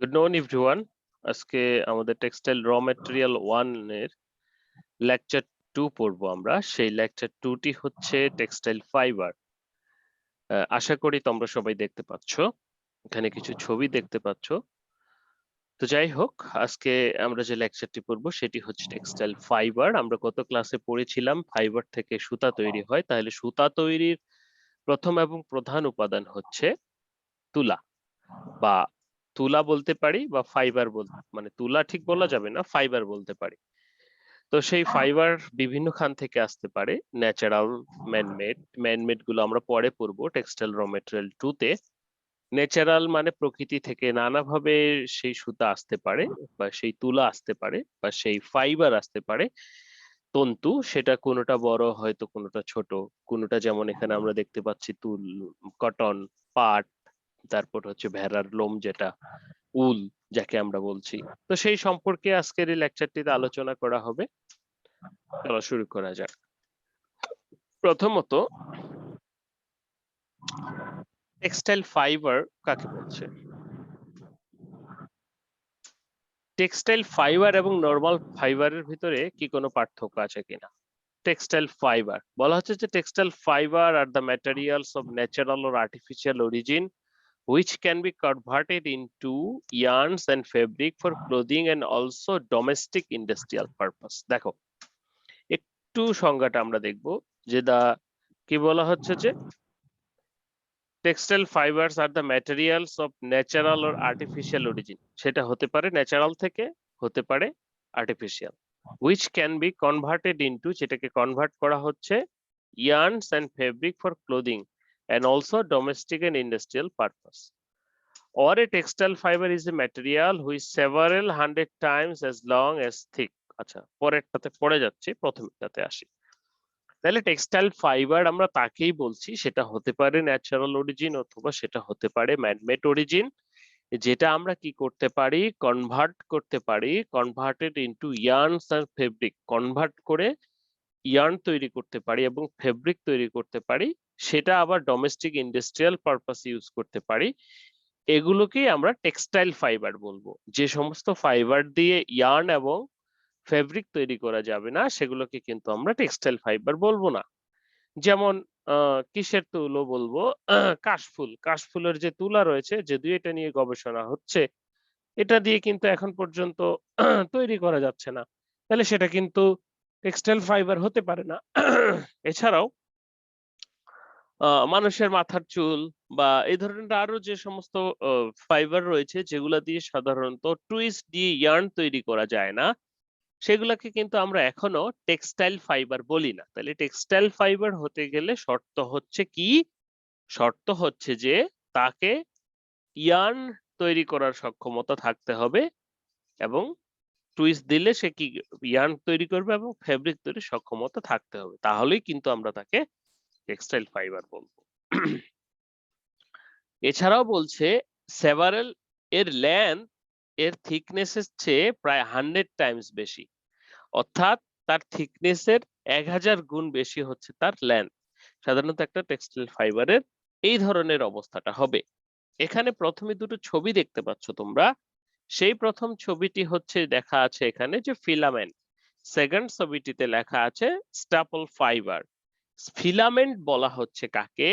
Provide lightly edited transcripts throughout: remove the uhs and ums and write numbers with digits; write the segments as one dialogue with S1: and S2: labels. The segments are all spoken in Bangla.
S1: Good morning everyone. আজকে আমাদের টেক্সটাইল র ম্যাটেরিয়াল 1 এর লেকচার 2 পড়বো আমরা। সেই লেকচার 2 টি হচ্ছে টেক্সটাইল ফাইবার। আশা করি তোমরা সবাই দেখতে পাচ্ছ, এখানে কিছু ছবি দেখতে পাচ্ছ। তো যাই হোক, আজকে আমরা যে লেকচারটি পড়বো সেটি হচ্ছে টেক্সটাইল ফাইবার। আমরা গত ক্লাসে পড়েছিলাম ফাইবার থেকে সুতা তৈরি হয়, তাহলে সুতা তৈরির প্রথম এবং প্রধান উপাদান হচ্ছে তুলা, বা তুলা বলতে পারি বা ফাইবার মানে তুলা ঠিক বলা যাবে না, ফাইবার বলতে পারি। তো সেই ফাইবার বিভিন্ন খান থেকে আসতে পারে, ন্যাচারাল, ম্যানমেড। ম্যানমেড গুলো আমরা পরে পড়বো টেক্সটাইল র মেটেরিয়াল 2 তে। ন্যাচারাল মানে প্রকৃতি থেকে নানাভাবে সেই সুতা আসতে পারে, বা সেই তুলা আসতে পারে, বা সেই ফাইবার আসতে পারে। তন্তু সেটা কোনোটা বড় হয়তো কোনোটা ছোট, কোনোটা যেমন এখানে আমরা দেখতে পাচ্ছি তুল, কটন, পাট, তারপর হচ্ছে ভেড়ার লোম যেটা উল যাকে আমরা বলছি। তো সেই সম্পর্কে আজকের এই লেকচারটিতে আলোচনা করা হবে। চলো শুরু করা যাক। প্রথমত, টেক্সটাইল ফাইবার কাকে বলছে? টেক্সটাইল ফাইবার এবং নরমাল ফাইবারের ভিতরে কি কোনো পার্থক্য আছে কিনা? টেক্সটাইল ফাইবার বলা হচ্ছে যে textile fibre are the materials of natural or artificial origin which can be converted into yarns and fabric for clothing and also domestic industrial purpose। দেখো, একটু সংজ্ঞাটা আমরা দেখব যে কি বলা হচ্ছে যে textile fibres are the materials of natural or artificial origin. সেটা হতে পারে ন্যাচারাল থেকে, হতে পারে artificial. which can be converted into, যেটাকে কনভার্ট করা হচ্ছে yarns and fabric for clothing and also domestic and industrial purpose। Or a textile fiber is a material which several hundred times as long as thick। আচ্ছা, পরেরটাতে পড়ে যাচ্ছে, প্রথমটাতে আসি। তাহলে টেক্সটাইল ফাইবার আমরা তাকেই বলছি, সেটা হতে পারে ন্যাচারাল অরিজিন অথবা সেটা হতে পারে ম্যানমেড অরিজিন, যেটা আমরা কি করতে পারি, কনভার্ট করতে পারি, কনভার্টেড ইনটু ইয়ার্নস আর ফেব্রিক, কনভার্ট করে ইয়ার্ন তৈরি করতে পারি এবং ফেব্রিক তৈরি করতে পারি, সেটা আবার ডোমেস্টিক ইন্ডাস্ট্রিয়াল পারপাস ইউজ করতে পারি। এগুলোকেই আমরা টেক্সটাইল ফাইবার বলবো। যে সমস্ত ফাইবার দিয়ে ইয়ার্ন এবং ফেব্রিক তৈরি করা যাবে না সেগুলোকে কিন্তু আমরা টেক্সটাইল ফাইবার বলবো না। যেমন কিসের তুলো বলবো? কাশফুল, কাশফুলের যে তুলা রয়েছে, যদিও এটা নিয়ে গবেষণা হচ্ছে, এটা দিয়ে কিন্তু এখন পর্যন্ত তৈরি করা যাচ্ছে না, তাহলে সেটা কিন্তু টেক্সটাইল ফাইবার হতে পারে না। এছাড়াও মানুষের মাথার চুল বা এই ধরনের আরো যে সমস্ত ফাইবার রয়েছে যেগুলা দিয়ে সাধারণত টুইস্ট দিয়ে ইয়ার্ন তৈরি করা যায় না, সেগুলাকে কিন্তু আমরা এখনো টেক্সটাইল ফাইবার বলি না। তাহলে টেক্সটাইল ফাইবার হতে গেলে শর্ত হচ্ছে কি? শর্ত হচ্ছে যে তাকে ইয়ার্ন তৈরি করার সক্ষমতা থাকতে হবে, এবং টুইস্ট দিলে সে কি ইয়ার্ন তৈরি করবে এবং ফেব্রিক তৈরির সক্ষমতা থাকতে হবে, তাহলেই কিন্তু আমরা তাকে টেক্সটাইল ফাইবার বলবো। এছাড়াও বলছে সেভারেল এর লেন্থ এর থিকনেসের চেয়ে প্রায় 100 টাইমস বেশি, অর্থাৎ তার থিকনেসের 1000 গুণ বেশি হচ্ছে তার লেন্থ। সাধারণত একটা টেক্সটাইল ফাইবারের এই ধরনের অবস্থাটা হবে। এখানে প্রথমে দুটো ছবি দেখতে পাচ্ছ তোমরা। সেই প্রথম ছবিটি হচ্ছে দেখা আছে এখানে যে ফিলামেন্ট, সেকেন্ড ছবিটিতে লেখা আছে স্টাপল ফাইবার। ফিলামেন্ট বলা হচ্ছে কাকে?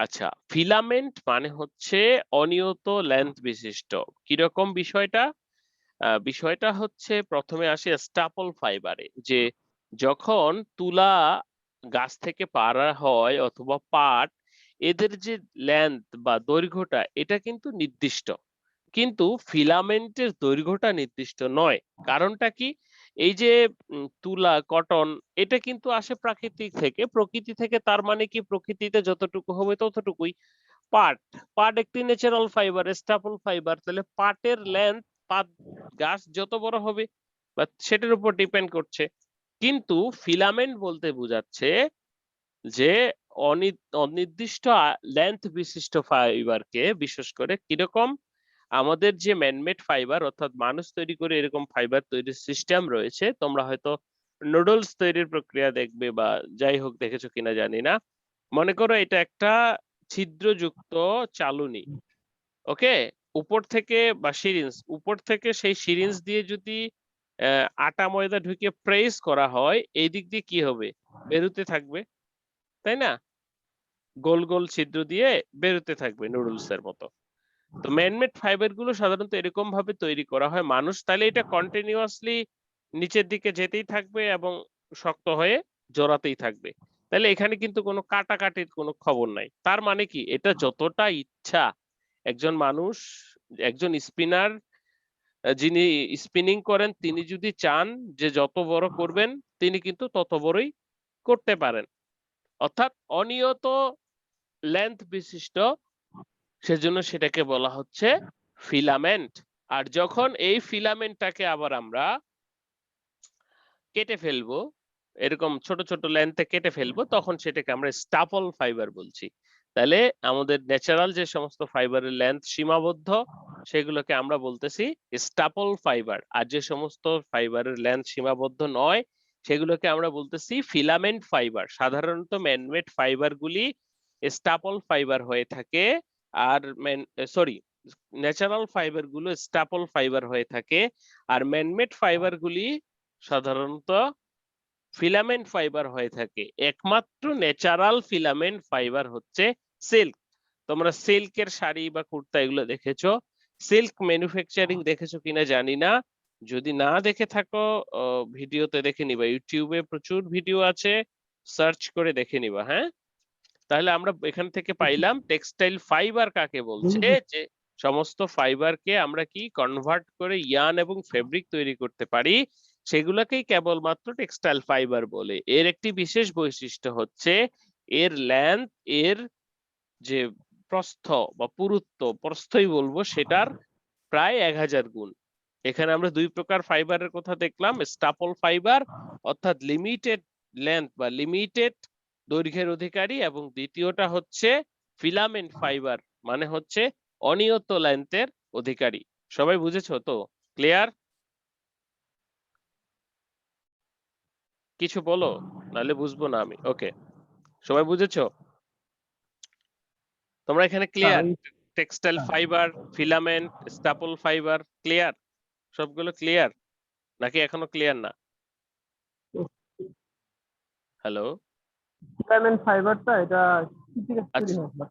S1: আচ্ছা, ফিলামেন্ট মানে হচ্ছে অনিয়ত লেন্থ বিশিষ্ট। কিরকম বিষয়টা? বিষয়টা হচ্ছে প্রথমে আসি স্টাপল ফাইবারে, যে যখন তুলা গাছ থেকে পাড়া হয় অথবা পাট, এদের যে লেন্থ বা দৈর্ঘ্যটা এটা কিন্তু নির্দিষ্ট, কিন্তু ফিলামেন্টের দৈর্ঘ্যটা নির্দিষ্ট নয়। কারণটা কি? এই যে তুলা, কটন, এটা কিন্তু আসে প্রাকৃতিক থেকে, প্রকৃতি থেকে, তার মানে কি প্রকৃতিতে যতটুকু হবে ততটুকুই। পাট, পাট একটি ন্যাচারাল ফাইবার, স্টাপল ফাইবার, তাহলে পাটের লেন্থ, পাট গাছ যত বড় হবে বা সেটার উপর ডিপেন্ড করছে। কিন্তু ফিলামেন্ট বলতে বোঝাচ্ছে যে অনির্দিষ্ট লেন্থ বিশিষ্ট ফাইবারকে, বিশেষ করে কিরকম, আমাদের যে ম্যানমেড ফাইবার অর্থাৎ মানুষ তৈরি করে এরকম ফাইবার তৈরির সিস্টেম রয়েছে, তোমরা হয়তো নুডলস তৈরির প্রক্রিয়া দেখবে বা যাই হোক দেখেছো কিনা জানি না। মনে করো এটা একটা ছিদ্রযুক্ত চালুনি, ওকে? উপর থেকে বা সিরিঞ্জ উপর থেকে সেই সিরিঞ্জ দিয়ে যদি আটা ময়দা ঢুকিয়ে প্রেস করা হয়, এই দিক দিয়ে কি হবে? বেরোতে থাকবে, তাই না? গোল গোল ছিদ্র দিয়ে বেরোতে থাকবে নুডলস এর মতো। তো ম্যানমেড ফাইবার গুলো সাধারণত এরকম ভাবে তৈরি করা হয়, মানুষ তাহলে এটা কন্টিনিউয়াসলি নিচের দিকে যেতেই থাকবে এবং শক্ত হয়ে জড়াতেই থাকবে। তাহলে এখানে কিন্তু কোনো কাটাকাটির কোনো খবর নাই। তার মানে কি, এটা যতটা ইচ্ছা একজন মানুষ, একজন স্পিনার যিনি স্পিনিং করেন তিনি যদি চান যে যত বড় করবেন, তিনি কিন্তু তত বড়ই করতে পারেন। অর্থাৎ অনিয়ত লেন্থ বিশিষ্ট, সেজন্য সেটাকে বলা হচ্ছে ফিলামেন্ট। আর যখন এই ফিলামেন্টটাকে আবার আমরা কেটে ফেলবো, এরকম ছোট ছোট লেন্থে কেটে ফেলবো, তখন সেটাকে আমরা স্টাপল ফাইবার বলছি। তাহলে আমাদের ন্যাচারাল যে সমস্ত ফাইবারের লেন্থ সীমাবদ্ধ, সেগুলোকে আমরা বলতেছি স্টাপল ফাইবার। আর যে সমস্ত ফাইবারের লেন্থ সীমাবদ্ধ নয়, সেগুলোকে আমরা বলতেছি ফিলামেন্ট ফাইবার। সাধারণত ম্যানমেড ফাইবার গুলি স্টাপল ফাইবার হয়ে থাকে, আর ন্যাচারাল ফাইবার গুলো স্টাপল ফাইবার হয়ে থাকে, আর ম্যানমেড ফাইবার গুলি সাধারণত ফিলামেন্ট ফাইবার হয়ে থাকে। একমাত্র ন্যাচারাল ফিলামেন্ট ফাইবার হচ্ছে সিল্ক। তোমরা সিল্কের শাড়ি বা কুর্তা এগুলো দেখেছো, সিল্ক ম্যানুফ্যাকচারিং দেখেছো কিনা জানি না, যদি না দেখে থাকো ভিডিওতে দেখে নিবা, ইউটিউবে প্রচুর ভিডিও আছে, সার্চ করে দেখে নিবা। হ্যাঁ, তাহলে আমরা এখান থেকে পাইলাম টেক্সটাইল ফাইবার কাকে বলছে, যে সমস্ত ফাইবারকে আমরা কি কনভার্ট করে ইয়ার্ন এবং ফেব্রিক তৈরি করতে পারি, সেগুলোকেই কেবলমাত্র টেক্সটাইল ফাইবার বলে। এর একটি বিশেষ বৈশিষ্ট্য হচ্ছে এর লেন্থ, এর যে প্রস্থ বা পুরুত্ব, প্রস্থই বলবো, সেটার প্রায় 1000 গুণ। এখানে আমরা দুই প্রকার ফাইবারের কথা দেখলাম, স্টাপল ফাইবার অর্থাৎ লিমিটেড লেন্থ বা লিমিটেড দৈর্ঘ্যের অধিকারী, এবং দ্বিতীয়টা হচ্ছে ফিলামেন্ট ফাইবার, মানে হচ্ছে অনিয়ত লেন্থের অধিকারী। সবাই বুঝেছো তো? ক্লিয়ার? কিছু বলো, নাহলে বুঝবো না আমি। ওকে, সবাই বুঝেছো? তোমরা এখানে clear? Textile fibre, filament, staple fibre clear? সবগুলো ক্লিয়ার নাকি এখনো ক্লিয়ার না? হ্যালো,
S2: ফিলামেন্ট ফাইবারটা এটা কি থেকে তৈরি হয়?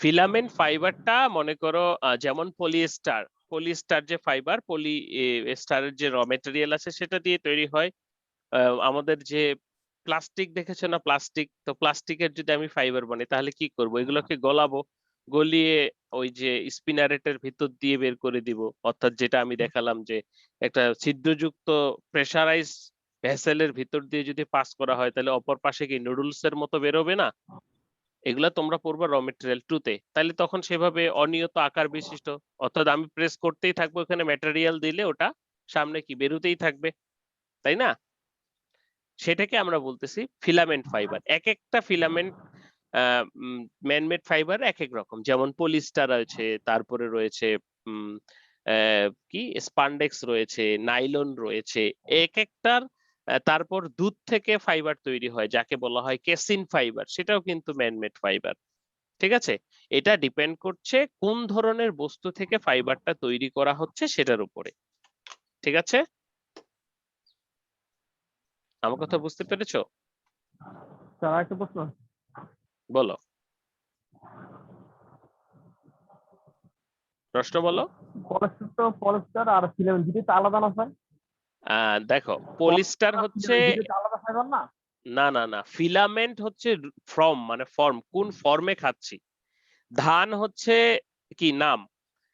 S1: ফিলামেন্ট ফাইবারটা মনে করো যেমন পলিয়েস্টার, পলিয়েস্টার যে ফাইবার, পলিয়েস্টারের যে র মেটেরিয়াল আছে সেটা দিয়ে তৈরি হয়। আমাদের যে প্লাস্টিক দেখেছো না, প্লাস্টিক, তো প্লাস্টিকের যদি আমি ফাইবার বানাই তাহলে কি করব, এগুলোকে গলাবো, গলিয়ে ওই যে স্পিনারেটের ভিতর দিয়ে বের করে দিব। অর্থাৎ যেটা আমি দেখালাম যে একটা ছিদ্রযুক্ত প্রেসারাইজ ভেসেলের ভিতর দিয়ে যদি পাস করা হয়, তাহলে অপর পাশে কি নুডলস এর মতো বেরোবে না? এগুলা তোমরা পড়বা র মেটেরিয়াল 2 তে। তাহলে তখন সেভাবে অনিয়ত আকার বিশিষ্ট, অর্থাৎ আমি প্রেস করতেই থাকবো, এখানে ম্যাটেরিয়াল দিলে ওটা সামনে কি বেরোতেই থাকবে, তাই না? সেটাকে আমরা বলতেছি ফিলামেন্ট ফাইবার। এক একটা ফিলামেন্ট ম্যানমেড ফাইবার এক এক রকম, যেমন পলিস্টার রয়েছে, তারপরে রয়েছে কি স্পান্ডেক্স রয়েছে, নাইলন রয়েছে, এক একটার তারপর দুধ থেকে ফাইবার তৈরি হয় যাকে বলা হয় কেসিন ফাইবার, সেটাও কিন্তু ম্যানমেড ফাইবার। ঠিক আছে, এটা ডিপেন্ড করছে কোন ধরনের বস্তু থেকে ফাইবারটা তৈরি করা হচ্ছে সেটার উপরে। ঠিক আছে, আমার কথা বুঝতে পেরেছো?
S2: স্যার একটা প্রশ্ন,
S1: বলো, প্রশ্ন বলো।
S2: পলিস্টার আর ফিলামেন্ট দুটোই তো আলাদা না স্যার?
S1: দেখো, পলিস্টার হচ্ছে,
S2: আলাদা ফাইবার না?
S1: না না না, ফিলামেন্ট হচ্ছে ফর্ম, মানে ফর্ম, কোন ফর্মে খাচ্ছি। ধান হচ্ছে কি নাম।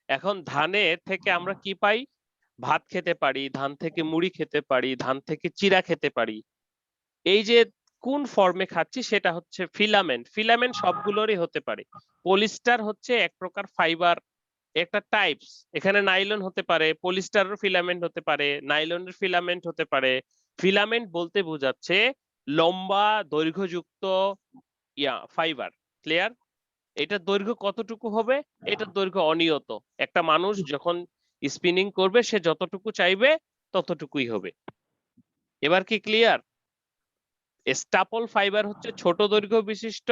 S1: এখন ধানের থেকে আমরা কি পাই? ভাত খেতে পারি, ধান থেকে মুড়ি খেতে পারি, ধান থেকে চিড়া খেতে পারি। এই যে কোন ফর্মে খাচ্ছি সেটা হচ্ছে ফিলামেন্ট। ফিলামেন্ট সবগুলোরই হতে পারে। পলিস্টার হচ্ছে এক প্রকার ফাইবার, একটা টাইপস। এখানে নাইলন হতে পারে, পলিস্টারের ফিলামেন্ট হতে পারে, নাইলনের ফিলামেন্ট হতে পারে। ফিলামেন্ট বলতে বোঝাচ্ছে লম্বা দৈর্ঘ্যযুক্ত ফাইবার। ক্লিয়ার? এটার দৈর্ঘ্য কতটুকু হবে? এটার দৈর্ঘ্য অনিয়ত। একটা মানুষ যখন স্পিনিং করবে সে যতটুকু চাইবে ততটুকুই হবে। এবার কি ক্লিয়ার? স্টাপল ফাইবার হচ্ছে ছোট দৈর্ঘ্য বিশিষ্ট,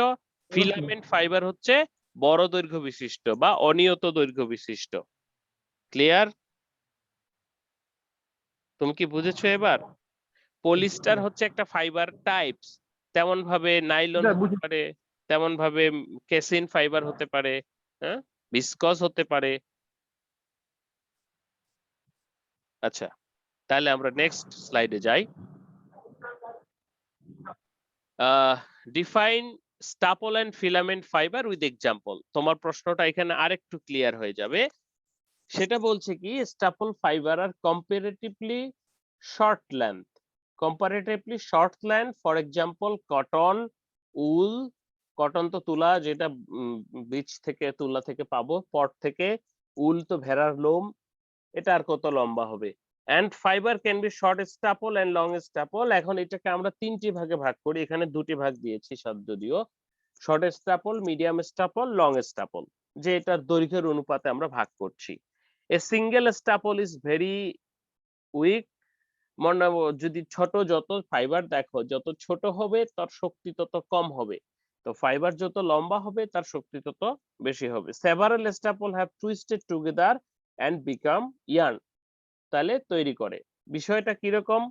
S1: ফিলামেন্ট ফাইবার হচ্ছে বড় দৈর্ঘ্য বিশিষ্ট বা অনিয়ত দৈর্ঘ্য বিশিষ্ট। ক্লিয়ার? তুমি কি বুঝেছো এবার? পলিস্টার হচ্ছে একটা ফাইবার টাইপস, তেমন ভাবে নাইলন
S2: এটা
S1: হতে
S2: বুঝি।
S1: পারে, তেমন ভাবে কেসিন ফাইবার হতে পারে, হ্যাঁ, ভিসকস হতে পারে। আচ্ছা, তাহলে আমরা নেক্সট স্লাইডে যাই। Define staple and filament fibre with example. তোমার প্রশ্নটা এখানে আরেকটু ক্লিয়ার হয়ে যাবে। সেটা বলছে কি, স্টাপল ফাইবার আর comparatively short length, for example cotton, wool. Cotton তো তুলা, যেটা বীজ থেকে তুলা থেকে পাবো, পট থেকে। উল তো ভেড়ার লোম, এটা আর কত লম্বা হবে। And fibre can be short staple and long staple. এখন এটাকে আমরা তিনটি ভাগে ভাগ করি, এখানে দুটি ভাগ দিয়েছি যদিও, short staple, medium staple, long staple, যে এটা দৈর্ঘ্যের অনুপাতে আমরা ভাগ করছি। A single staple is very weak. মনে যদি ছোট, যত ফাইবার দেখো যত ছোট হবে তার শক্তি তত কম হবে, তো ফাইবার যত লম্বা হবে তার শক্তি তত বেশি হবে। Several staple have twisted together and become yarn. তাহলে তৈরি করে। বিষয়টা কিরকম,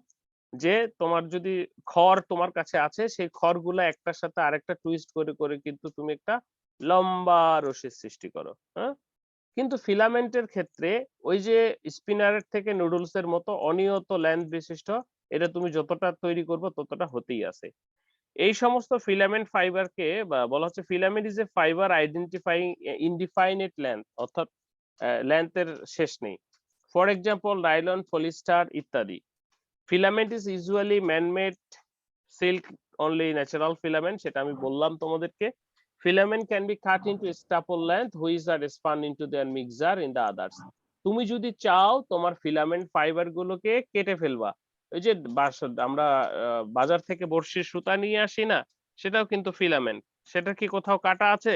S1: যে তোমার যদি খড় তোমার কাছে আছে, সেই খড়গুলা একটার সাথে আরেকটা টুইস্ট করে করে কিন্তু তুমি একটা লম্বা রশির সৃষ্টি করো, হ্যাঁ। কিন্তু ফিলামেন্টের ক্ষেত্রে ওই যে স্পিনারের থেকে নুডলস এর মতো অনিয়ত লেন্থ বিশিষ্ট, এটা তুমি যতটা তৈরি করবে ততটা হতেই আছে। এই সমস্ত ফিলামেন্ট ফাইবারকে বলা হচ্ছে filament is a fibre identifying indefinite length, অর্থাৎ লেন্থের শেষ নেই। ফর এক্সাম্পল নাইলন, পলিস্টার ইত্যাদি। Filament is usually manmade, silk only natural filament, সেটা আমি বললাম তোমাদেরকে। Filament can be cut into staple length which are spun into their mixture in the others. তুমি যদি চাও তোমার ফিলামেন্ট ফাইবার গুলোকে কেটে ফেলবা, ওই যে আমরা বাজার থেকে বড়শির সুতা নিয়ে আসি না, সেটাও কিন্তু ফিলামেন্ট। সেটা কি কোথাও কাটা আছে?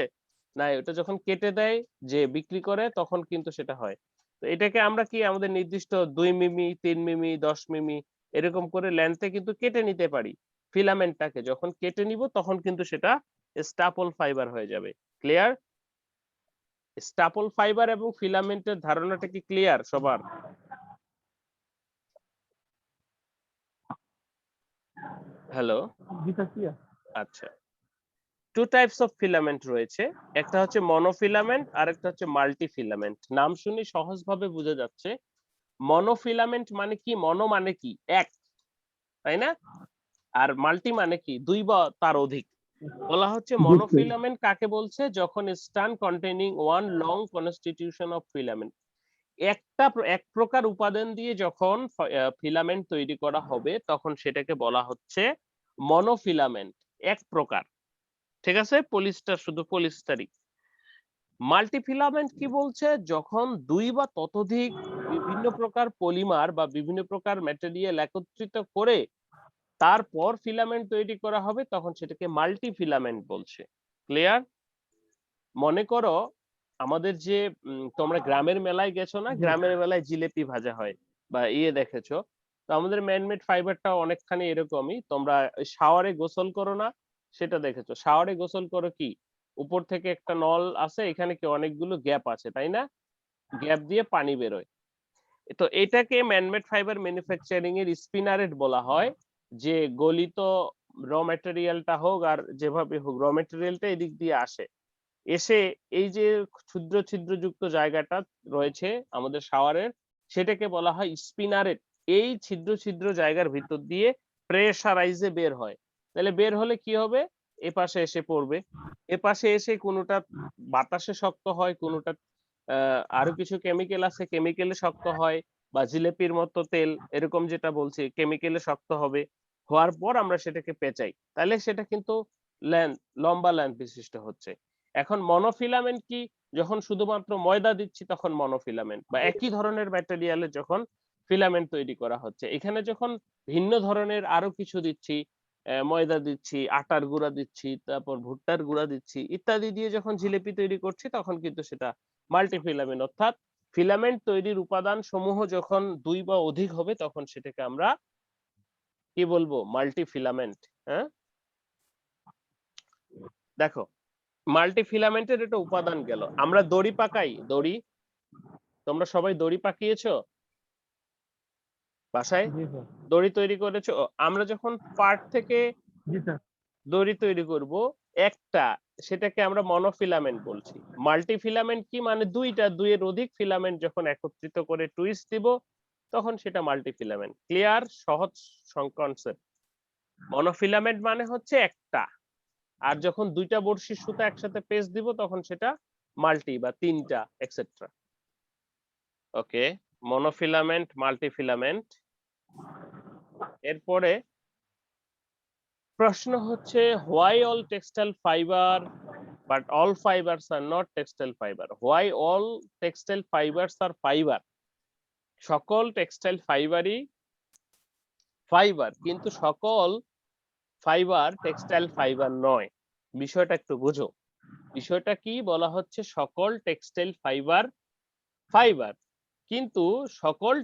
S1: না, ওটা যখন কেটে দেয় যে বিক্রি করে তখন কিন্তু সেটা হয়। তো এটাকে আমরা কি আমাদের নির্দিষ্ট 2 মিমি, 3 মিমি, 10 মিমি এরকম করে লেন্থে কিন্তু কেটে নিতে পারি। ফিলামেন্টটাকে যখন কেটে নিব তখন কিন্তু সেটা স্টাপল ফাইবার হয়ে যাবে। ক্লিয়ার? স্টাপল ফাইবার এবং ফিলামেন্টের ধারণাটা কি ক্লিয়ার সবার? হ্যালো।
S2: গীতা কি?
S1: আচ্ছা, টু টাইপস অফ ফিলামেন্ট রয়েছে, একটা হচ্ছে মনোফিলামেন্ট আর একটা হচ্ছে মাল্টিফিলামেন্ট। নাম শুনে সহজভাবে বোঝা যাচ্ছে। মনোফিলামেন্ট মানে কি? মনো মানে কি? এক, তাই না? আর মাল্টি মানে কি? দুই বা তার অধিক। বলা হচ্ছে
S2: বুঝতে।
S1: মনোফিলামেন্ট কাকে বলছে? যখন strand containing one long constitution of filament, এক প্রকার উপাদান দিয়ে যখন ফিলামেন্ট তৈরি করা হবে তখন সেটাকে বলা হচ্ছে মনোফিলামেন্ট, এক প্রকার। ঠিক আছে? পলিস্টার শুধু পলিস্টারই। মাল্টিফিলামেন্ট কি বলছে? যখন দুই বা ততোধিক বিভিন্ন প্রকার পলিমার বা বিভিন্ন প্রকার ম্যাটেরিয়াল একত্রিত করে তারপর ফিলামেন্ট তৈরি করা হবে তখন সেটাকে মাল্টিফিলামেন্ট বলছে। ক্লিয়ার? মনে করো আমাদের যে তোমরা গ্রামের মেলায় গেছো না, গ্রামের মেলায় জিলেপি ভাজা হয় বা দেখেছো, তো আমাদের ম্যানমেড ফাইবারটা অনেকখানি এরকমই। তোমরা শাওয়ারে গোসল করো না, সেটা দেখেছো। শাওয়ারে গোসল করো কি, উপর থেকে একটা নল আছে, এখানে কি অনেকগুলো গ্যাপ আছে, তাই না? গ্যাপ দিয়ে পানি বেরোয়। তো এটাকে ম্যানমেড ফাইবার ম্যানুফ্যাকচারিং এর স্পিনারেট বলা হয়, যে গলিত র ম্যাটেরিয়ালটা হোক আর যেভাবে হোক, র ম্যাটেরিয়ালটা এদিক দিয়ে আসে, এসে এই যে ছিদ্র ছিদ্রযুক্ত জায়গাটা রয়েছে আমাদের শাওয়ারের, সেটাকে বলা হয় স্পিনারেট। এই ছিদ্র ছিদ্র জায়গার ভিতর দিয়ে প্রেসারাইজে বের হয়। তাহলে বের হলে কি হবে? এপাশে এসে পড়বে। এপাশে এসে কোনোটা বাতাসে শক্ত হয়, কোনোটা আরো কিছু কেমিক্যাল আছে, কেমিক্যালে শক্ত হয়, বা জিলেপির মতো তেল এরকম যেটা বলছি কেমিক্যালে শক্ত হবে। হওয়ার পর আমরা সেটাকে পেঁচাই, তাহলে সেটা কিন্তু লেন্থ, লম্বা লেন্থ বিশিষ্ট হচ্ছে। এখন মনোফিলামেন্ট কি? যখন শুধুমাত্র ময়দা দিচ্ছি তখন মনোফিলামেন্ট, বা একই ধরনের ম্যাটেরিয়ালে যখন ফিলামেন্ট তৈরি করা হচ্ছে। এখানে যখন ভিন্ন ধরনের আরো কিছু দিচ্ছি, ময়দা দিচ্ছি, আটার গুঁড়া দিচ্ছি, তারপর ভুট্টার গুঁড়া দিচ্ছি ইত্যাদি দিয়ে যখন জিলিপি তৈরি করছি তখন কিন্তু সেটা মাল্টিফিলামেন্ট, অর্থাৎ ফিলামেন্ট তৈরির উপাদান সমূহ যখন দুই বা অধিক হবে তখন সেটাকে আমরা কি বলবো? মাল্টিফিলামেন্ট। হ্যাঁ, দেখো মাল্টিফিলামেন্টের একটা উপাদান গেল। আমরা দড়ি পাকাই, দড়ি, তোমরা সবাই দড়ি পাকিয়েছো বাসায়?
S2: জি স্যার।
S1: দড়ি তৈরি করেছো? আমরা যখন পাট থেকে
S2: জি স্যার।
S1: দড়ি তৈরি করব একটা, সেটাকে আমরা মনোফিলামেন্ট বলছি। মাল্টিফিলামেন্ট কি? মানে দুইয়ের অধিক ফিলামেন্ট যখন একত্রিত করে টুইস্ট দিব তখন সেটা মাল্টিফিলামেন্ট। ক্লিয়ার? সহজ কনসেপ্ট। মনোফিলামেন্ট মানে হচ্ছে একটা, আর যখন দুইটা বড়শির সুতা একসাথে পেঁচ দিব তখন সেটা মাল্টি বা তিনটা এটসেট্রা। ওকে, মনোফিলামেন্ট, মাল্টিফিলামেন্ট। এরপরে প্রশ্ন হচ্ছে why all textile fiber but all fibers are not textile fiber? Why all textile fibers are fiber? সকল টেক্সটাইল ফাইবারই ফাইবার, কিন্তু সকল ফাইবার টেক্সটাইল ফাইবার নয়। বিষয়টা একটু বুঝো। বিষয়টা কি? বলা হচ্ছে সকল টেক্সটাইল ফাইবার ফাইবার, কিন্তু সকল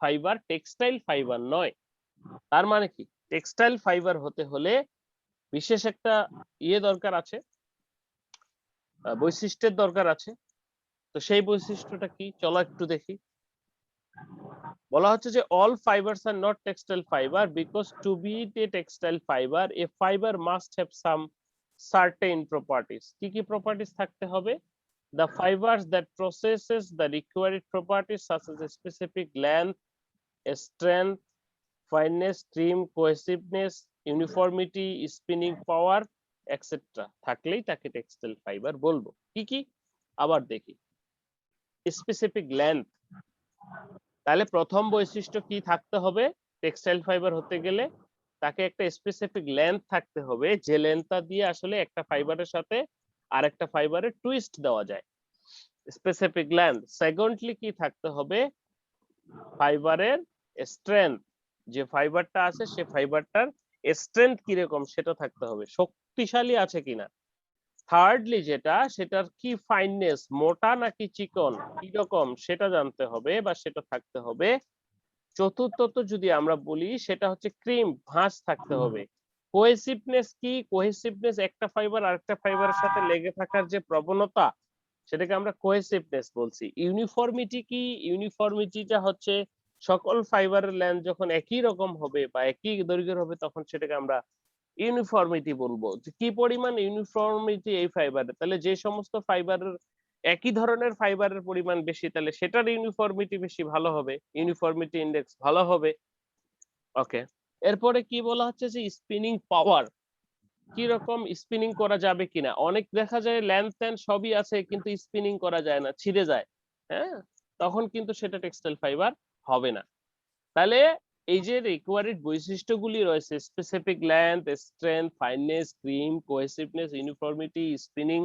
S1: ফাইবার টেক্সটাইল ফাইবার নয়। তার মানে কি? টেক্সটাইল ফাইবার হতে হলে বিশেষ একটা দরকার আছে, বৈশিষ্ট্যের দরকার আছে। তো সেই বৈশিষ্ট্যটা কি? চলো একটু দেখি। বলা হচ্ছে যে all fibers are not textile fiber because to be a textile fiber a fiber must have some certain properties. কি কি প্রপার্টিস থাকতে হবে? The fibers that possesses the required properties such as a specific length, strength, fineness, trim, cohesiveness, uniformity, spinning power, etc. থাকলেই তাকে টেক্সটাইল ফাইবার বলবো। কি কি? আবার দেখি। স্পেসিফিক লেন্থ, তাহলে প্রথম বৈশিষ্ট্য কি থাকতে হবে? টেক্সটাইল ফাইবার হতে গেলে তাকে একটা স্পেসিফিক লেন্থ থাকতে হবে, যে লেন্থটা দিয়ে আসলে একটা ফাইবারের সাথে আরেকটা ফাইবারে টুইস্ট দেওয়া যায়, স্পেসিফিক লেন্থ। সেকেন্ডলি কি থাকতে হবে? ফাইবারের স্ট্রেংথ, যে ফাইবারটা আছে সে ফাইবারটার স্ট্রেংথ কিরকম সেটা থাকতে হবে, শক্তিশালী আছে কিনা। থার্ডলি যেটা, সেটার কি ফাইননেস, মোটা নাকি চিকন, কিরকম সেটা জানতে হবে বা সেটা থাকতে হবে। চতুর্থত যদি আমরা বলি সেটা হচ্ছে ক্রিম, ভাঁজ থাকতে হবে। কোহেসিভনেস কি? কোহেসিভনেস একটা ফাইবার আরেকটা ফাইবারের সাথে লেগে থাকার যে প্রবণতা, সেটাকে আমরা কোহেসিভনেস বলছি। ইউনিফর্মিটি কি? ইউনিফর্মিটিটা হচ্ছে সকল ফাইবারের লেন্থ যখন একই রকম হবে বা একই দৈর্ঘ্যের হবে তখন সেটাকে আমরা ইউনিফর্মিটি বলবো। যে কি পরিমাণ ইউনিফর্মিটি এই ফাইবারে, তাহলে যে সমস্ত ফাইবারের একই ধরনের ফাইবারের পরিমাণ বেশি তাহলে সেটার ইউনিফর্মিটি বেশি ভালো হবে, ইউনিফর্মিটি ইন্ডেক্স ভালো হবে। ওকে, এরপরে কি বলা হচ্ছে যে স্পিনিং পাওয়ার, কি রকম স্পিনিং করা যাবে কিনা। অনেক দেখা যায় লেন্থ টেন্থ সবই আছে কিন্তু স্পিনিং করা যায় না, ছিঁড়ে যায়, হ্যাঁ, তখন কিন্তু সেটা টেক্সটাইল ফাইবার হবে না। তাহলে এই যে রিকোয়ার্ড বৈশিষ্ট্যগুলি রয়েছে, specific length, strength, fineness, crimp, cohesiveness, uniformity, spinning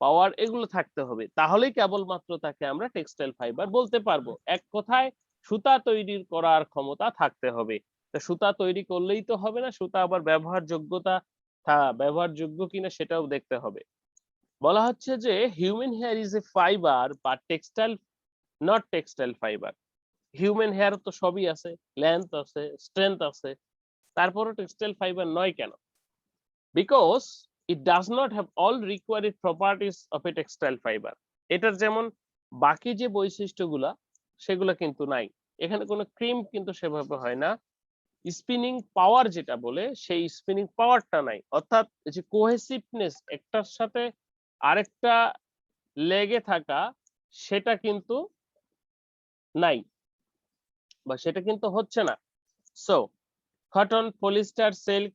S1: power, এগুলো থাকতে হবে, তাহলেই কেবলমাত্র তাকে আমরা টেক্সটাইল ফাইবার বলতে পারবো। এক কথায় সুতা তৈরি করার ক্ষমতা থাকতে হবে। তা সুতা তৈরি করলেই তো হবে না, সুতা আবার ব্যবহারযোগ্য কিনা সেটাও দেখতে হবে। বলা হচ্ছে যে human hair is a fibre বা textile not textile fibre. Human hair তো সবই আছে, লেন্থ আছে, স্ট্রেংথ আছে, তারপরও টেক্সটাইল ফাইবার নয় কেন? Because it does not have all required properties of A textile fibre. এটার যেমন বাকি যে বৈশিষ্ট্যগুলা সেগুলো কিন্তু নাই। এখানে কোনো ক্রিম কিন্তু সেভাবে হয় না। স্পিনিং পাওয়ার যেটা বলে সেই স্পিনিং পাওয়ারটা নাই, অর্থাৎ যে কোহেসিভনেস, একটার সাথে আরেকটা লেগে থাকা, সেটা কিন্তু নাই বা সেটা কিন্তু হচ্ছে না। So cotton, polyester, silk,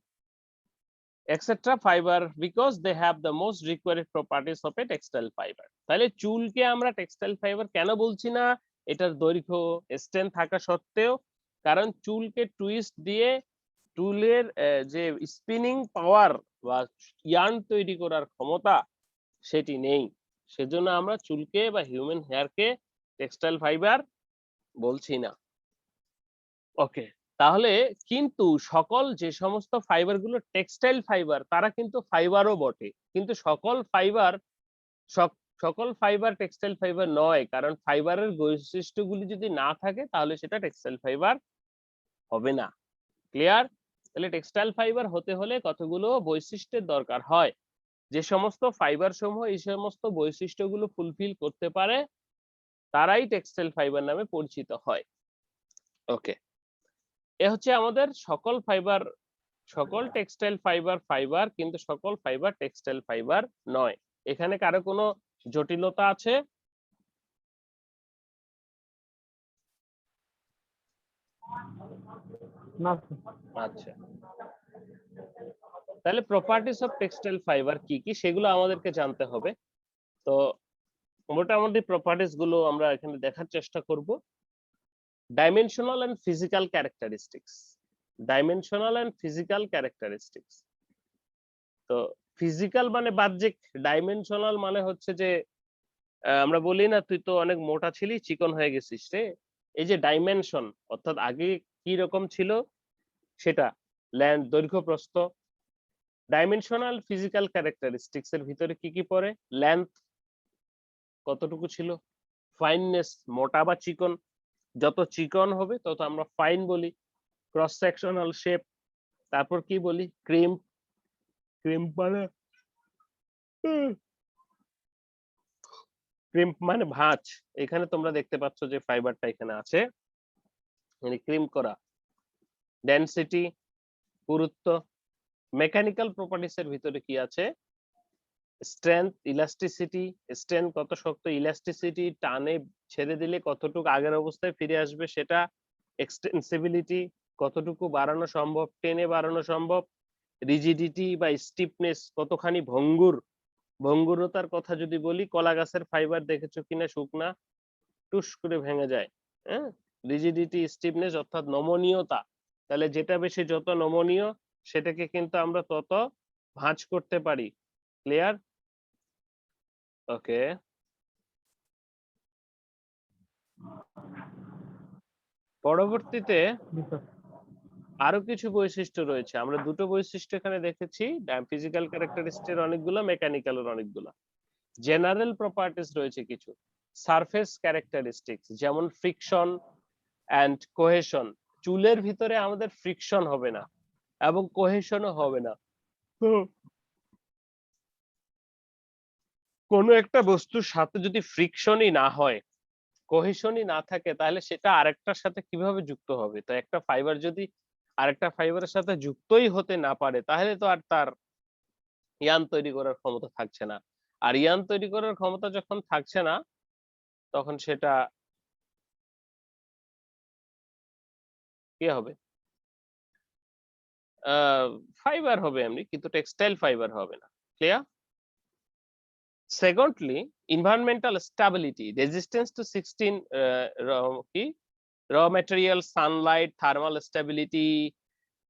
S1: etc. fiber because they have the most required properties of a textile fiber. তাহলে চুলকে আমরা টেক্সটাইল ফাইবার কেন বলছি না এটার দৈর্ঘ্য স্ট্রেংথ থাকা সত্ত্বেও? কারণ চুলকে টুইস্ট দিয়ে চুলের যে স্পিনিং পাওয়ার বা ইয়ার্ন তৈরি করার ক্ষমতা সেটি নেই, সেজন্য আমরা চুলকে বা হিউম্যান হেয়ারকে টেক্সটাইল ফাইবার বলছি না। ওকে, তাহলে কিন্তু সকল যে সমস্ত ফাইবার গুলো টেক্সটাইল ফাইবার তারা কিন্তু ফাইবারও বটে, কিন্তু সকল ফাইবার টেক্সটাইল ফাইবার নয়, কারণ ফাইবারের বৈশিষ্ট্যগুলি যদি না থাকে তাহলে সেটা টেক্সটাইল ফাইবার হবে না। ক্লিয়ার? তাহলে টেক্সটাইল ফাইবার হতে হলে কতগুলো বৈশিষ্ট্যের দরকার হয়, যে সমস্ত ফাইবার সমূহ এই সমস্ত বৈশিষ্ট্যগুলো ফুলফিল করতে পারে তারাই টেক্সটাইল ফাইবার নামে পরিচিত হয়। ওকে, এ হচ্ছে আমাদের সকল ফাইবার, সকল টেক্সটাইল ফাইবার ফাইবার, কিন্তু সকল ফাইবার টেক্সটাইল ফাইবার নয়। এখানে কারো কোনো জটিলতা আছে?
S2: না
S1: আচ্ছা, তাহলে প্রপার্টিস অফ টেক্সটাইল ফাইবার কি কি সেগুলো আমাদেরকে জানতে হবে। তো মোটামুটি প্রপার্টিস গুলো আমরা এখানে দেখার চেষ্টা করব। Dimensional and physical characteristics, dimensional and physical characteristics. তো ফিজিক্যাল মানে বাহ্যিক, ডাইমেনশনাল মানে হচ্ছে যে আমরা বলি না তুই তো অনেক মোটা ছিলি চিকন হয়ে গেছিস রে, এই যে ডাইমেনশন অর্থাৎ আগে কি রকম ছিল সেটা, ল্যান্ড দৈর্ঘ্য প্রস্থ। ডাইমেনশনাল ফিজিক্যাল ক্যারেক্টারিস্টিক্স এর ভিতরে কি কি পড়ে? লেন্থ কতটুকু ছিল, ফাইননেস মোটা বা চিকন, যত চিকন হবে তত আমরা ফাইন বলি, ক্রস সেকশনাল শেপ, তারপর কি বলি ক্রিম্প, ক্রিম্প মানে ক্রিম্প মানে ভাঁজ। এখানে তোমরা দেখতে পাচ্ছ যে ফাইবারটা এখানে আছে, মানে ক্রিম করা। ডেনসিটি পুরুত্ব। মেকানিক্যাল প্রপার্টিস এর ভিতরে কি আছে? স্ট্রেংথ, ইলাস্টিসিটি, স্ট্রেংথ কত শক্ত, ইলাস্টিসিটি টানে ছেড়ে দিলে কতটুকু আগের অবস্থায় ফিরে আসবে সেটা, এক্সটেনসিবিলিটি কতটুকু বাড়ানো সম্ভব, টেনে বাড়ানো সম্ভব, রিজিডিটি বা স্টিফনেস কতখানি ভঙ্গুর, ভঙ্গুরতার কথা যদি বলি কলা গাছের ফাইবার দেখেছো কিনা শুকনা টুস করে ভেঙে যায়, হ্যাঁ। রিজিডিটি স্টিফনেস অর্থাৎ নমনীয়তা, তাহলে যেটা বেশি যত নমনীয় সেটাকে কিন্তু আমরা তত ভাঁজ করতে পারি। ক্লিয়ার? ওকে, পরবর্তীতে আরো কিছু বৈশিষ্ট্য রয়েছে। আমরা দুটো বৈশিষ্ট্য এখানে দেখেছি, ফিজিক্যাল ক্যারেক্টারিস্টিক্স অনেকগুলো, মেকানিক্যালের অনেকগুলো। জেনারেল প্রপার্টিস রয়েছে কিছু। সারফেস ক্যারেক্টারিস্টিক্স যেমন ফ্রিকশন এন্ড কোহেশন, চুলের ভিতরে আমাদের ফ্রিকশন হবে না এবং কোহেশনও হবে না। তো কোনো একটা বস্তুর সাথে যদি ফ্রিকশনই না হয়, কোহেশনই না থাকে, তাহলে সেটা আরেকটার সাথে কিভাবে যুক্ত হবে? তো একটা ফাইবার যদি আরেকটা ফাইবারের সাথে যুক্তই হতে না পারে তাহলে তো আর তার ইয়ান তৈরি করার ক্ষমতা থাকছে না। আর ইয়ান তৈরি করার ক্ষমতা যখন থাকছে না তখন সেটা কি হবে? ফাইবার হবে এমনি, কিন্তু টেক্সটাইল ফাইবার হবে না। Clear? Secondly, environmental stability, resistance to 16 raw material, sunlight, thermal stability,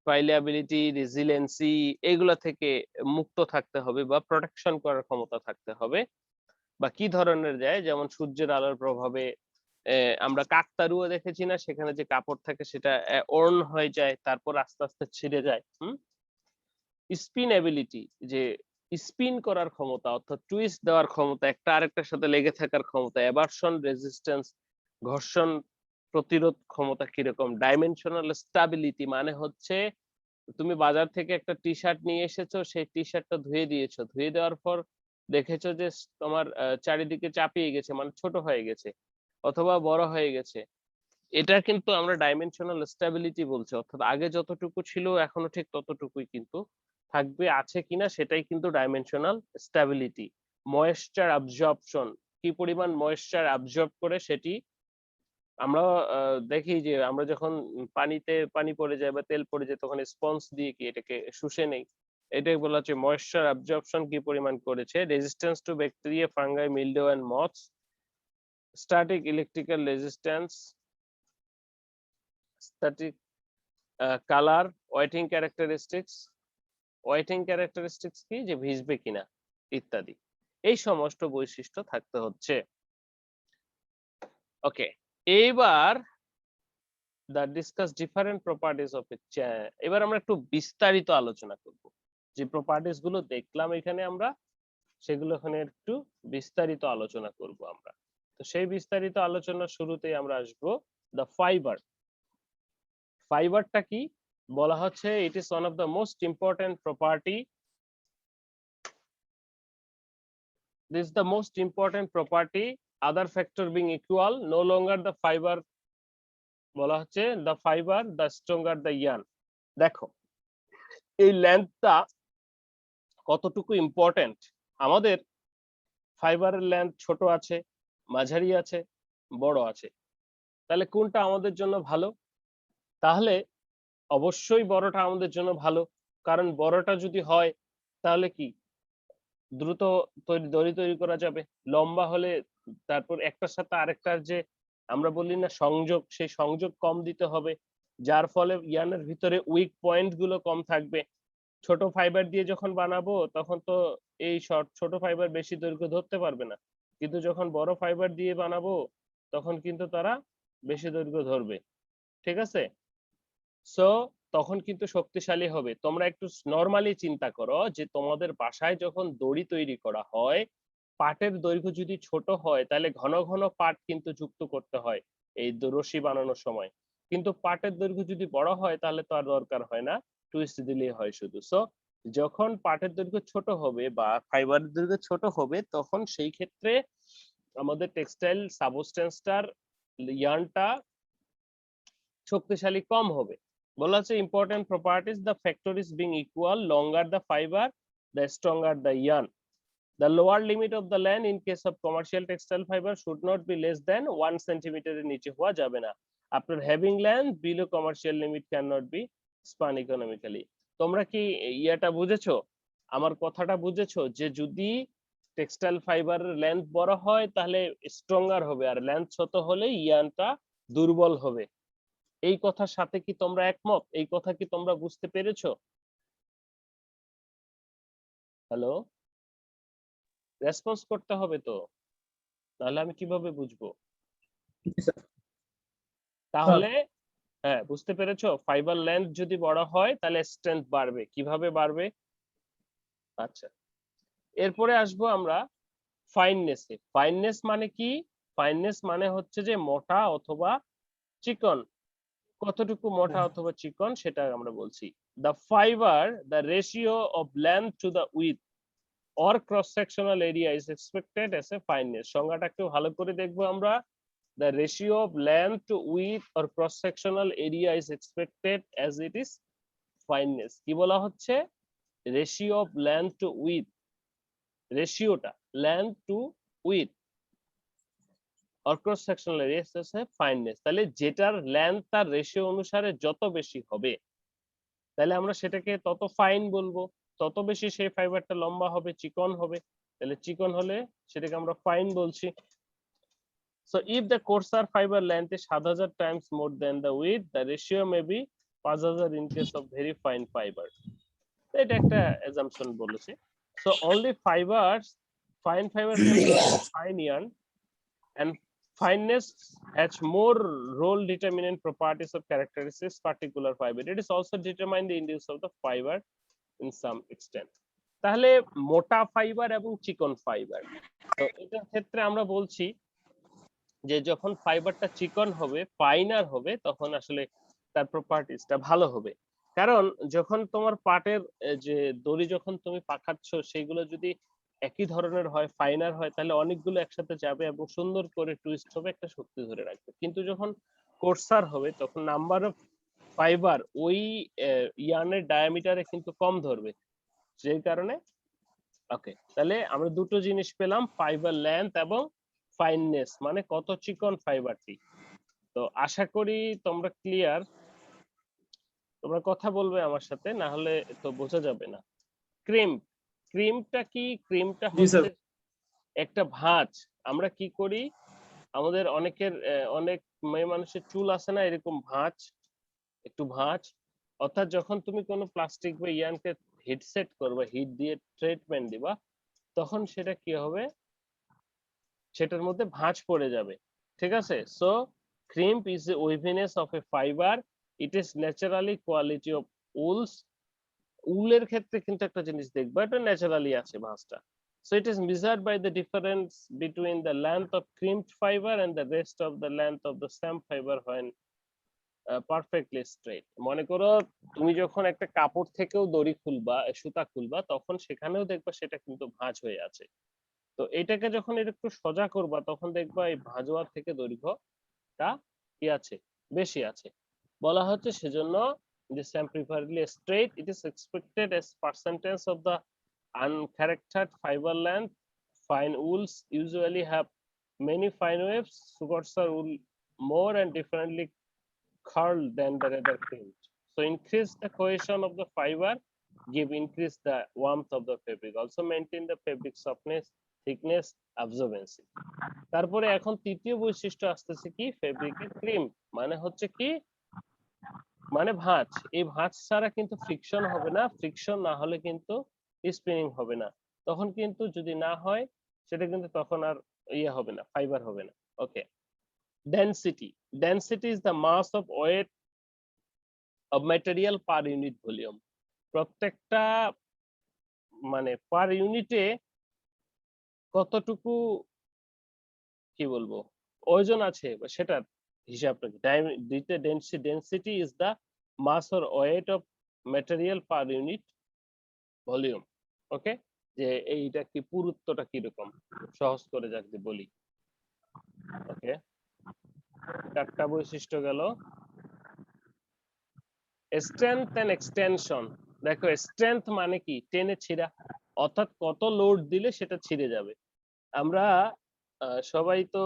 S1: ফাইলাবিলিটি, রেজিলেন্সি, এগুলা থেকে মুক্ত থাকতে হবে বা প্রোটেকশন করার ক্ষমতা থাকতে হবে। বা কি ধরনের যায়, যেমন সূর্যের আলোর প্রভাবে আমরা কাকতাড়ুয়া দেখেছি না, সেখানে যে কাপড় থাকে সেটা ওর্ন হয়ে যায় তারপর আস্তে আস্তে ছিঁড়ে যায়। স্পিনেবিলিটি, যে স্পিন করার ক্ষমতা অর্থাৎ টুইস্ট দেওয়ার ক্ষমতা, একটা আরেকটার সাথে লেগে থাকার ক্ষমতা। অ্যাবারশন রেজিস্ট্যান্স, ঘর্ষণ প্রতিরোধ ক্ষমতা কিরকম। ডাইমেনশনাল স্টেবিলিটি মানে হচ্ছে তুমি বাজার থেকে একটা টি শার্ট নিয়ে এসেছো, সেই টি শার্টটা ধুয়ে দিয়েছো, ধুয়ে দেওয়ার পর দেখেছো যে তোমার চারিদিকে চাপিয়ে গেছে, মানে ছোট হয়ে গেছে অথবা বড় হয়ে গেছে, এটা কিন্তু আমরা ডাইমেনশনাল স্টেবিলিটি বলছি। অর্থাৎ আগে যতটুকু ছিল এখনো ঠিক ততটুকুই কিন্তু থাকবে, আছে কিনা সেটাই কিন্তু ডাইমেনশনাল স্টেবিলিটি। ময়েশ্চার অ্যাবজর্পশন, কি পরিমাণ ময়েশ্চার অ্যাবজর্ব করে সেটি আমরা দেখি যে আমরা যখন পানিতে পানি পড়ে যায় বা তেল পড়ে যায় তখন স্পঞ্জ দিয়ে কি এটাকে শুষে নেই, এটাই বলা হচ্ছে ময়েশ্চার অ্যাবজর্পশন কি পরিমাণ করেছে। Resistance to bacteria, fungi, mildew and moths, static electrical resistance, static colour, wetting characteristics, wetting characteristics কি, যে ভিজবে কিনা ইত্যাদি, এই সমস্ত বৈশিষ্ট্য থাকতে হচ্ছে। ওকে, এইবার discuss different properties of A chair. এবার আমরা একটু বিস্তারিত আলোচনা করব, যে প্রপার্টিজ গুলো দেখলাম এখানে আমরা, সেগুলো এখানে একটু বিস্তারিত আলোচনা করব আমরা। তো সেই বিস্তারিত আলোচনার শুরুতেই আমরা আসবো দ্য ফাইবার। ফাইবারটা কি বলা হচ্ছে? It is one of the most important property, this is the most important property other factor being equal, no longer the fiber বলা হচ্ছে the fiber, the stronger the yarn. দেখো এই লেন্থটা কতটুকু ইম্পর্টেন্ট। আমাদের ফাইবারের লেন্থ ছোট আছে, মাঝারি আছে, বড় আছে। তাহলে কোনটা আমাদের জন্য ভালো? তাহলে অবশ্যই বড়টা আমাদের জন্য ভালো, কারণ বড়টা যদি হয় তাহলে কি দ্রুত দড়ি তৈরি করা যাবে। লম্বা হলে তারপর একটার সাথে আরেকটার যে আমরা বলি না সংযোগ, সেই সংযোগ কম দিতে হবে, যার ফলে ইয়ানের ভিতরে উইক পয়েন্ট গুলো কম থাকবে। ছোট ফাইবার দিয়ে যখন বানাবো তখন তো এই ছোট ফাইবার বেশি দৈর্ঘ্য ধরতে পারবে না, কিন্তু যখন বড় ফাইবার দিয়ে বানাবো তখন কিন্তু তারা বেশি দৈর্ঘ্য ধরবে। ঠিক আছে? সো তখন কিন্তু শক্তিশালী হবে। তোমরা একটু নরমালি চিন্তা করো যে তোমাদের বাসায় যখন দড়ি তৈরি করা হয়, পাটের দৈর্ঘ্য যদি ছোট হয় তাহলে ঘন ঘন পাট কিন্তু যুক্ত করতে হয় এই রশি বানানোর সময়। কিন্তু পাটের দৈর্ঘ্য যদি বড় হয় তাহলে তো আর দরকার হয় না, টুইস্ট দিলেই হয় শুধু। সো যখন পাটের দৈর্ঘ্য ছোট হবে বা ফাইবারের দৈর্ঘ্য ছোট হবে তখন সেই ক্ষেত্রে আমাদের টেক্সটাইল সাবস্টেন্সটার ইয়ার্নটা শক্তিশালী কম হবে। বলা হচ্ছে important properties, the factories being equal, longer the fibre, the stronger the yarn. The lower limit of the length in case of commercial textile fiber should not be less than 1 centimeter এর নিচে হওয়া যাবে না। After having length below commercial limit cannot be spun economically. তোমরা কি ইয়াটা বুঝেছো? আমার কথাটা বুঝেছো যে যদি টেক্সটাইল ফাইবারের লেন্থ বড় হয় তাহলে স্ট্রঙ্গার হবে, আর লেন্থ ছোট হলে ইয়ানটা দুর্বল হবে। এই কথার সাথে কি তোমরা একমত? এই কথা কি তোমরা বুঝতে পেরেছো? হ্যালো, রেসপন্স করতে হবে তো, তাহলে আমি কিভাবে বুঝবো? তাহলে হ্যাঁ, বুঝতে পেরেছো? ফাইবার লেন্থ যদি বড় হয় তাহলে স্ট্রেংথ বাড়বে। কিভাবে বাড়বে? আচ্ছা, এরপরে আসবো আমরা ফাইননেসে। ফাইননেস মানে কি? ফাইননেস মানে হচ্ছে যে মোটা অথবা চিকন। কতটুকু মোটা অথবা চিকন সেটা আমরা বলছি। The fiber, the ratio of length to the width or cross sectional area is expected as a fineness. সংজ্ঞাটা একটু ভালো করে দেখবো আমরা। The ratio of length to width or cross sectional area is expected as it is fineness. কি বলা হচ্ছে? Ratio of length to width, রেশিওটা length to width or cross sectional area is a fineness. তাহলে যেটার লেন্থ তার রেশিও অনুসারে যত বেশি হবে তাহলে আমরা সেটাকে তত ফাইন বলবো, তত বেশি সেই ফাইবারটা লম্বা হবে, চিকন হবে। তাহলে চিকন হলে সেটাকে আমরা ফাইন বলছি। So if the coarser fiber length is 7000 times more than the width, the ratio may be 5000 in case of very fine fiber. এটা একটা assumption বলেছে। So only fibers, fine fiber can be fine yarn, and fineness has more role determinant properties of characteristics particular fiber. It is also determine the index of the fiber in some extent. তাহলে মোটা ফাইবার এবং চিকন ফাইবার, তো এটার ক্ষেত্রে আমরা বলছি যে যখন ফাইবারটা চিকন হবে, ফাইনার হবে, তখন আসলে তার প্রপার্টিসটা ভালো হবে। কারণ যখন তোমার পাটের যে দড়ি যখন তুমি পাকাচ্ছ সেগুলো যদি একই ধরনের হয়, ফাইনার হয়, তাহলে অনেকগুলো একসাথে যাবে এবং সুন্দর করে টুইস্ট হবে, একটা শক্তি ধরে রাখবে। কিন্তু যখন কোর্সার হবে তখন নাম্বার অফ ফাইবার ওই ইয়ার্নের ডায়ামিটারে কিন্তু কম ধরবে, যেই কারণে ওকে। তাহলে আমরা দুটো জিনিস পেলাম, ফাইবার লেন্থ এবং ফাইননেস, মানে কত চিকন ফাইবারটি। তো আশা করি তোমরা ক্লিয়ার। তোমরা কথা বলবে আমার সাথে, না হলে তো বোঝা যাবে না। ক্রিম্প, ক্রিমটা কি? ক্রিমটা হচ্ছে একটা ভাঁজ। আমরা কি করি, আমাদের অনেকের অনেক মেয়ে মানুষের চুল আছে না এরকম ভাঁজ, একটু ভাঁজ, অর্থাৎ যখন তুমি কোনো প্লাস্টিক বা ইয়ানকে হিট সেট করবে, হিট দিয়ে ট্রিটমেন্ট দিবা, তখন সেটা কি হবে, সেটার মধ্যে ভাঁজ পড়ে যাবে। ঠিক আছে? So crimp is the waviness of a fibre, it is naturally quality of wools. উলের ক্ষেত্রে কিন্তু একটা জিনিস দেখবা, এটা ন্যাচারালি আছে ভাঁজটা। So it is measured by the difference between the length of crimped fiber and the rest of the length of the same fiber when perfectly straight. মনে করো তুমি যখন একটা কাপড় থেকেও দড়ি খুলবা, সুতা খুলবা, তখন সেখানেও দেখবা সেটা কিন্তু ভাঁজ হয়ে আছে। তো এটাকে যখন একটু সোজা করবা তখন দেখবা এই ভাঁজোয়া থেকে দৈর্ঘ্যটা কি আছে, বেশি আছে। বলা হচ্ছে সেজন্য this stem preferably straight, it is expected as percentage of the uncharacterized fiber length. Fine wools usually have many fine waves. Coarser wool more and differently curled than the rather fringed. So increase the cohesion of the fiber, give increase the warmth of the fabric. Also maintain the fabric softness, thickness, absorbency. তারপরে এখন তৃতীয় বৈশিষ্ট্য আসতেছে কি, ফেব্রিকের ক্রিম, মানে হচ্ছে কি, মানে ভাঁজ। এই ভাঁজ ছাড়া কিন্তু ফ্রিকশন হবে না, ফ্রিকশন না হলে কিন্তু স্পিনিং হবে না। তখন কিন্তু যদি না হয় সেটা কিন্তু তখন আর ইয়ে হবে না, ফাইবার হবে না। Okay, density, density is the mass of weight of material per unit volume. প্রত্যেকটা মানে পার ইউনিটে কতটুকু কি বলবো ওজন আছে সেটার হিসাবটা কি। Density is the mass or weight of material per unit volume. Okay, যে এইটা কি পুরুত্বটা কিরকম, সহজ করে যাকে বলি। ওকে, চারটা বৈশিষ্ট্য গেল। Strength and extension. দেখো স্ট্রেংথ মানে কি, টেনে ছিঁড়া, অর্থাৎ কত লোড দিলে সেটা ছিঁড়ে যাবে। আমরা সবাই তো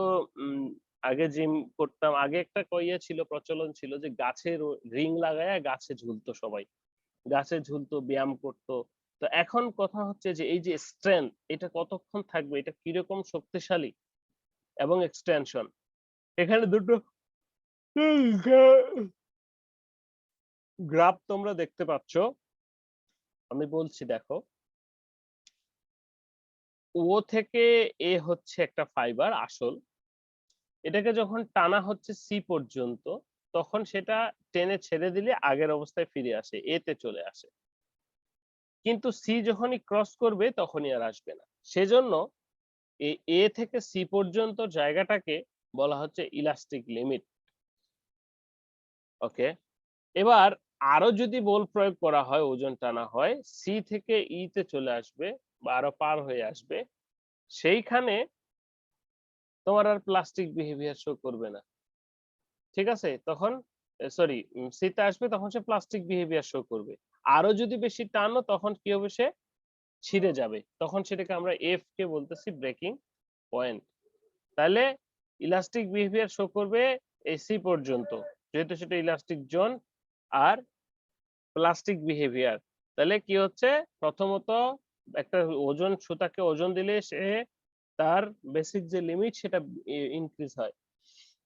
S1: আগে জিম করতাম, আগে একটা কইয়া ছিল, প্রচলন ছিল যে গাছের রিং লাগায়া গাছে ঝুলতো সবাই, গাছে ঝুলতো, ব্যায়াম করতো। তো এখন কথা হচ্ছে যে এই যে স্ট্রেংথ, এটা কতক্ষণ থাকবে, এটা কিরকম শক্তিশালী, এবং এক্সটেনশন, এখানে দুটো গ্রাফ তোমরা দেখতে পাচ্ছ। আমি বলছি দেখো, ও থেকে এ হচ্ছে একটা ফাইবার আসল, এটাকে যখন টানা হচ্ছে সি পর্যন্ত তখন সেটা টেনে ছেড়ে দিলে আগের অবস্থায় ফিরে আসে, এতে চলে আসে। কিন্তু সি যখনই ক্রস করবে তখনই আর আসবে না। সেজন্য এ থেকে সি পর্যন্ত জায়গাটাকে বলা হচ্ছে ইলাস্টিক লিমিট। ওকে, এবার আরো যদি বল প্রয়োগ করা হয়, ওজন টানা হয়, সি থেকে ই তে চলে আসবে বা আরো পার হয়ে আসবে, সেইখানে তোমার আর প্লাস্টিক বিহেভিয়ার শো করবে না। ঠিক আছে, তখন সরি সিতে আসবে তখন সে প্লাস্টিক বিহেভিয়ার শো করবে। আরো যদি বেশি টানো তখন কি হবে, সে ছিঁড়ে যাবে, তখন সেটাকে আমরা এফ কে বলতেছি ব্রেকিং পয়েন্ট। তাহলে ইলাস্টিক বিহেভিয়ার শো করবে এসি পর্যন্ত, যেহেতু সেটা ইলাস্টিক জোন আর প্লাস্টিক বিহেভিয়ার। তাহলে কি হচ্ছে, প্রথমত একটা ওজন, সুতাকে ওজন দিলে সে তার বেসিক যে লিমিট সেটা ইনক্রিজ হয়।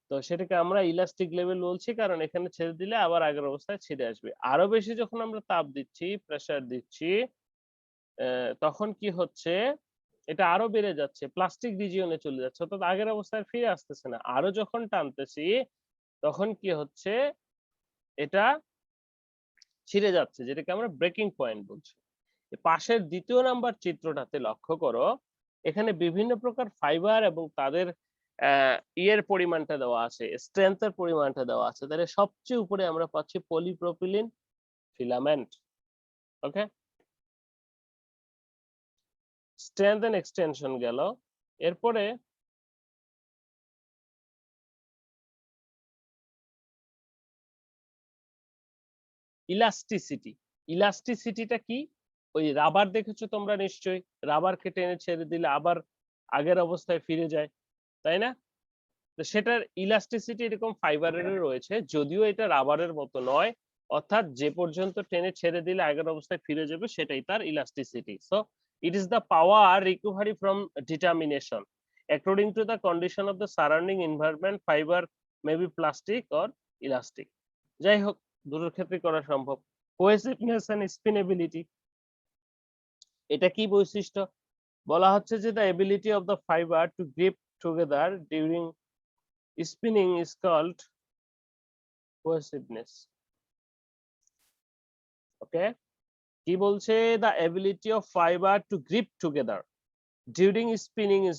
S1: তো সেটাকে আমরা ইলাস্টিক লেভেল বলছি, কারণ এখানে ছেড়ে দিলে আবার আগের অবস্থায় ছিঁড়ে আসবে। আরো বেশি যখন আমরা তাপ দিচ্ছি, প্রেসার দিচ্ছি, তখন কি হচ্ছে, এটা আরো বেড়ে যাচ্ছে, প্লাস্টিক রিজিয়নে চলে যাচ্ছে, অর্থাৎ আগের অবস্থায় ফিরে আসতেছে না। আরো যখন টানতেছি তখন কি হচ্ছে, এটা ছিঁড়ে যাচ্ছে, যেটাকে আমরা ব্রেকিং পয়েন্ট বলছি। পাশের দ্বিতীয় নাম্বার চিত্রটাতে লক্ষ্য করো, এখানে বিভিন্ন প্রকার ফাইবার এবং তাদের ইয়ের পরিমাণটা দেওয়া আছে, স্ট্রেংথের পরিমাণটা দেওয়া আছে। তাহলে সবচেয়ে উপরে আমরা পাচ্ছি polypropylene filament. Okay, strength and extension গেল। এরপরে ইলাস্টিসিটি। ইলাস্টিসিটিটা কি, ওই রাবার দেখেছো তোমরা নিশ্চয়ই, রাবারকে টেনে ছেড়ে দিলে আবার আগের অবস্থায় ফিরে যায়, তাই না? তো সেটার ইলাস্টিসিটি এরকম ফাইবারেরও রয়েছে, যদিও এটা রাবারের মতো নয়, অর্থাৎ যে পর্যন্ত টেনে ছেড়ে দিলে আগের অবস্থায় ফিরে যাবে সেটাই তার elasticity. So it is the power recovery from determination according to the condition of the surrounding environment, fibre maybe plastic or elastic. যাই হোক, দুটোর ক্ষেত্রে করা সম্ভব। কোহেসিভনেস এন্ড স্পিনেবিলিটি, এটা কি বৈশিষ্ট্য, বলা হচ্ছে যে the ability of the fiber to grip together during spinning is called cohesiveness. Okay, কি বলছে, the ability of fiber to grip together during spinning is